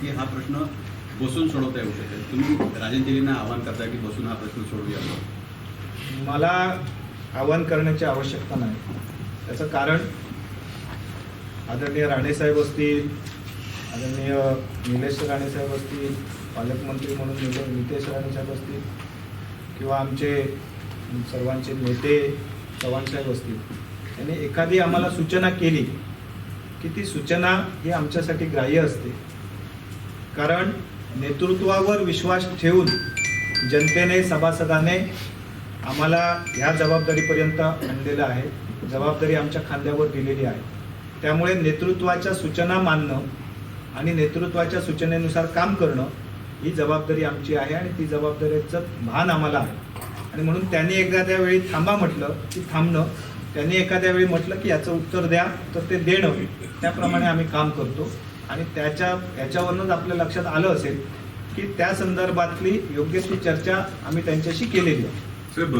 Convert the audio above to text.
की हा प्रश्न बसून सोडवता येऊ शकेल. तुम्ही राजन आवाहन करताय की बसून हा प्रश्न सोडवूया. मला आवाहन करण्याची आवश्यकता नाही. त्याचं कारण आदरणीय राणेसाहेब असतील, आदरणीय निलेश राणेसाहेब असतील, पालकमंत्री म्हणून नितेश राणेसाहेब असतील, किंवा आमचे सर्वांचे नेते चव्हाणसाहेब असतील, त्यांनी एखादी आम्हाला सूचना केली की ती सूचना ही आमच्यासाठी ग्राह्य असते. कारण नेतृत्वावर विश्वास ठेवून जनतेने, सभासदाने आम्हाला ह्या जबाबदारीपर्यंत आणलेलं आहे. जबाबदारी आमच्या खांद्यावर दिलेली आहे. त्यामुळे नेतृत्वाच्या सूचना मानणं आणि नेतृत्वाच्या सूचनेनुसार काम करणं ही जबाबदारी आमची आहे आणि ती जबाबदारीचं भान आम्हाला आहे. आणि म्हणून त्यांनी एखाद्या वेळी थांबा म्हटलं की थांबणं, त्यांनी एखाद्या वेळी म्हटलं की याचं उत्तर द्या तर ते देणं, त्याप्रमाणे आम्ही काम करतो. आणि याच्यावरूनच आपल्या लक्षात आलं असेल की त्या संदर्भातली योग्य ती चर्चा आम्ही त्यांच्याशी केलेली आहे. साहेब,